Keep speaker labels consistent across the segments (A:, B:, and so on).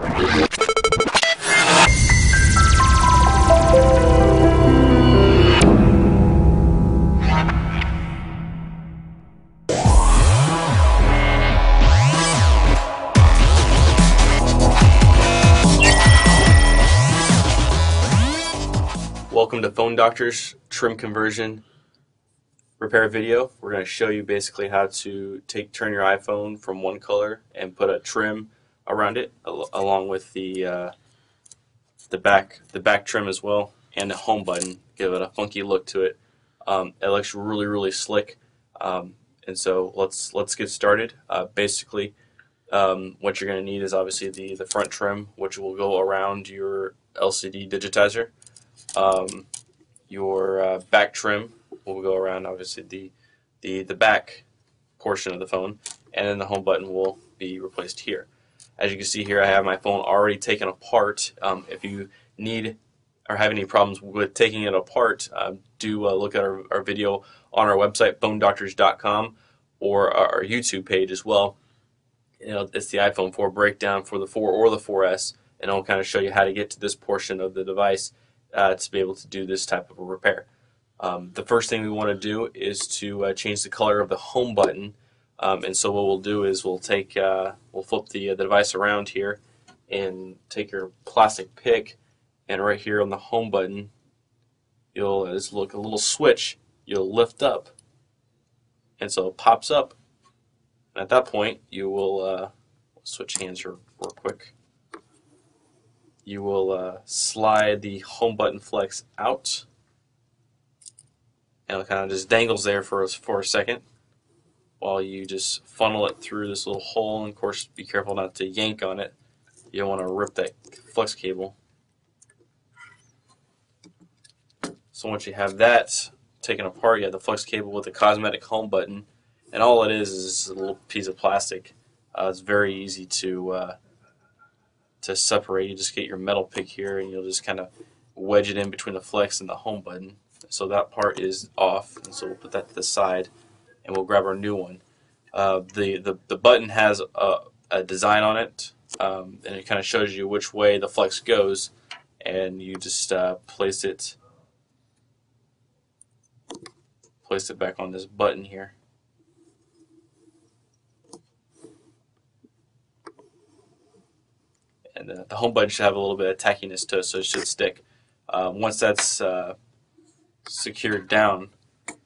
A: Welcome to Phone Doctor's trim conversion repair video. We're going to show you basically how to turn your iPhone from one color and put a trim around it, along with the back trim as well, and the home button. Give it a funky look to it. It looks really slick. And so let's get started. Basically, what you're going to need is obviously the front trim, which will go around your LCD digitizer. Your back trim will go around obviously the back portion of the phone, and then the home button will be replaced here. As you can see here, I have my phone already taken apart. If you need or have any problems with taking it apart, do look at our video on our website, phonedoctors.com, or our YouTube page as well. It's the iPhone 4 breakdown for the 4 or the 4S, and it'll kind of show you how to get to this portion of the device to be able to do this type of a repair. The first thing we want to do is to change the color of the home button, and so what we'll do is we'll flip the device around here and take your plastic pick, and right here on the home button you'll look a little switch you'll lift up, and so it pops up, and at that point you will switch hands here real quick. You will slide the home button flex out, and it kind of just dangles there for a second while you just funnel it through this little hole. And of course, be careful not to yank on it. You don't want to rip that flex cable. So once you have that taken apart, you have the flex cable with the cosmetic home button, and all it is a little piece of plastic. It's very easy to separate. You just get your metal pick here, and you'll just kind of wedge it in between the flex and the home button. So that part is off, and so we'll put that to the side, and we'll grab our new one. The button has a design on it, and it kind of shows you which way the flex goes, and you just place it back on this button here. And the home button should have a little bit of tackiness to it, so it should stick. Once that's secured down,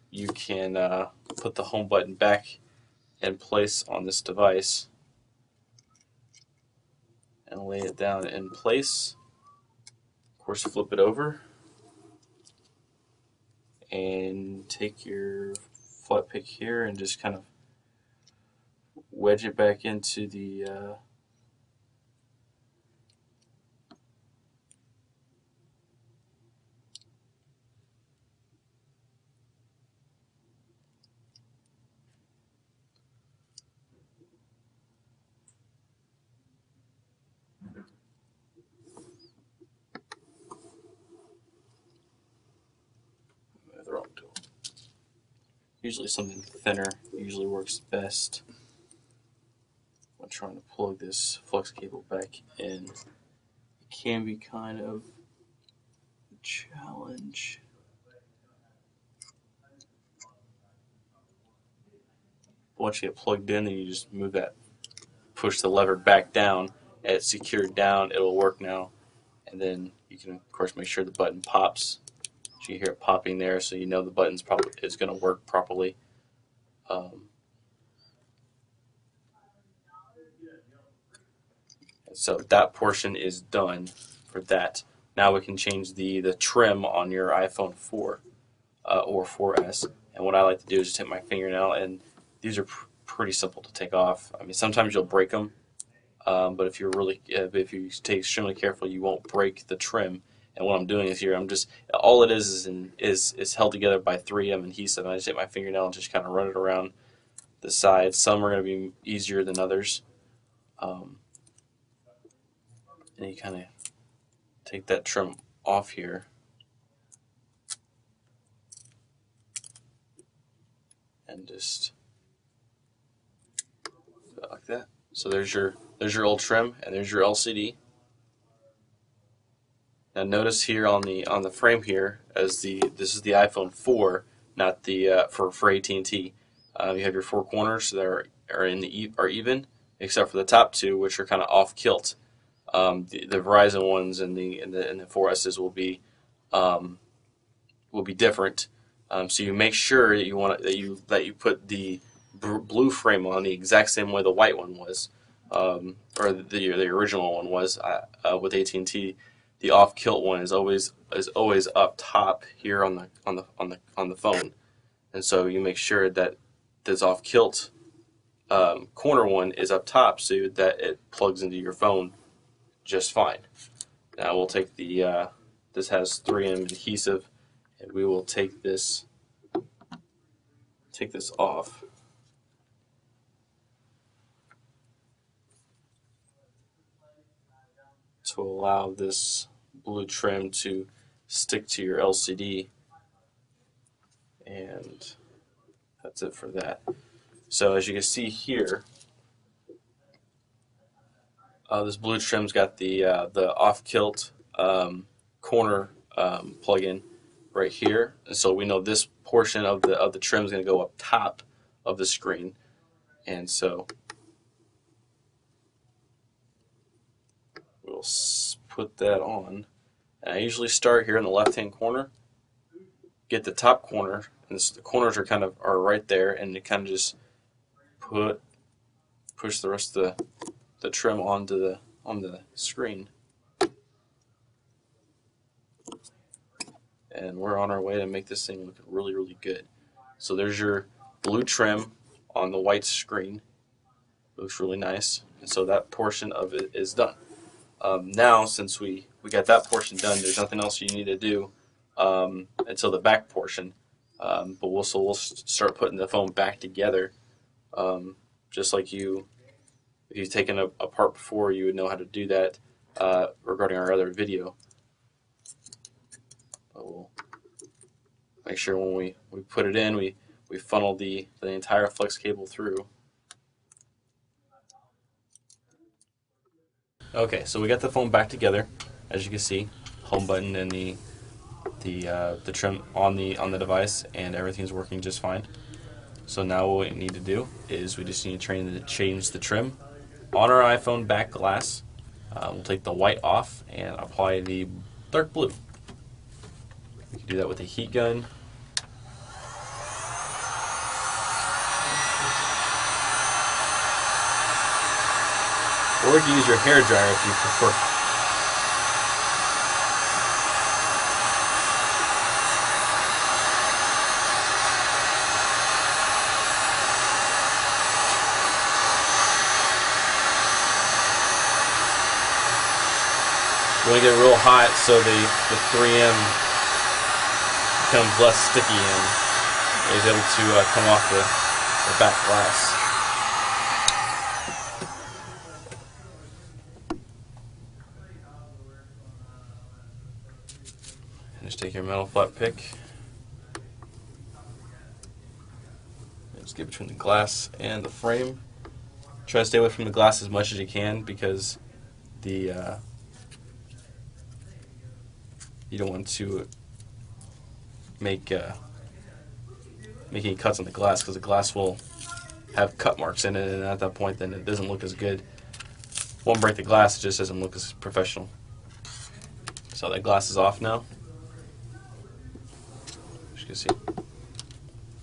A: you can put the home button back in place on this device and lay it down in place. Of course, flip it over and take your flat pick here and just kind of wedge it back into the usually something thinner usually works best when trying to plug this flex cable back in. It can be kind of a challenge. Once you get plugged in, then you just move that, push the lever back down, and it's secured down. It'll work now, and then you can of course make sure the button pops. So you hear it popping there, so you know the button's probably is going to work properly. So that portion is done for that. Now we can change the trim on your iPhone 4 or 4S. And what I like to do is just take my fingernail, and these are pretty simple to take off. I mean, sometimes you'll break them, but if you stay extremely careful, you won't break the trim. And what I'm doing is here, all it is held together by 3M adhesive. And I just take my fingernail and just kind of run it around the sides. Some are going to be easier than others. And you kind of take that trim off here. And just like that. So there's your old trim, and there's your LCD. Now notice here on the frame here, as this is the iPhone 4, not the for AT&T. You have your four corners that are even, except for the top two, which are kind of off kilt. The Verizon ones and the 4Ss will be different. So you make sure that you put the blue frame on the exact same way the white one was, or the original one was with AT&T. The off kilt one is always up top here on the phone, and so you make sure that this off kilt corner one is up top so that it plugs into your phone just fine. Now we'll take the this has 3M adhesive, and we will take this off. To allow this blue trim to stick to your LCD, and that's it for that. So as you can see here, this blue trim's got the off-kilt corner plug-in right here, and so we know this portion of the trim is going to go up top of the screen, and so we'll put that on. And I usually start here in the left-hand corner, get the top corner, and the corners are right there, and you kind of just push the rest of the trim on the screen, and we're on our way to make this thing look really, really good. So there's your blue trim on the white screen. Looks really nice, and so that portion of it is done. Now, since we got that portion done, there's nothing else you need to do until the back portion. But we'll start putting the phone back together, just like if you've taken it apart before, you would know how to do that regarding our other video. But we'll make sure when we put it in, we funnel the entire flex cable through. Okay, so we got the phone back together, as you can see, home button and the trim on the device, and everything's working just fine. So now what we need to do is we just need to change the trim on our iPhone back glass. We'll take the white off and apply the dark blue. We can do that with a heat gun. Or you can use your hair dryer if you prefer. You want to get it real hot so the 3M becomes less sticky and is able to come off the back glass. Just take your metal flat pick and just get between the glass and the frame. Try to stay away from the glass as much as you can, because you don't want to make any cuts on the glass, because the glass will have cut marks in it, and at that point then it doesn't look as good. Won't break the glass, it just doesn't look as professional. So that glass is off now. You can see.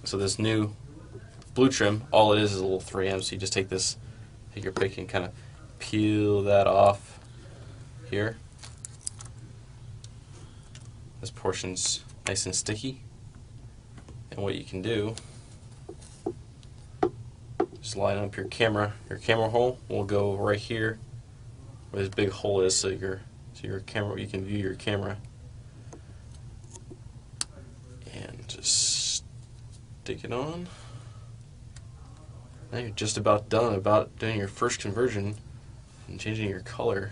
A: So this new blue trim, all it is a little 3M. So you just take your pick and kind of peel that off here. This portion's nice and sticky, and what you can do, just line up your camera hole will go right here where this big hole is, so your camera, you can view your camera. And just stick it on. Now you're just about done doing your first conversion and changing your color.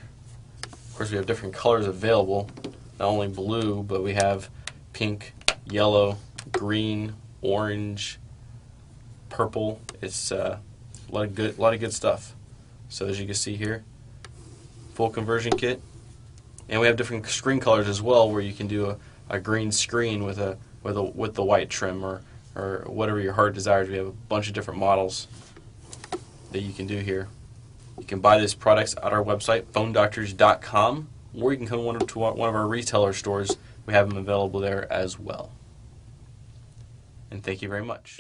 A: Of course, we have different colors available, not only blue, but we have pink, yellow, green, orange, purple. It's a lot of good stuff. So as you can see here, full conversion kit, And we have different screen colors as well, where you can do a green screen with the white trim, or whatever your heart desires. We have a bunch of different models that you can do here. You can buy these products at our website, phonedoctors.com, or you can come to one of our retailer stores. We have them available there as well. And thank you very much.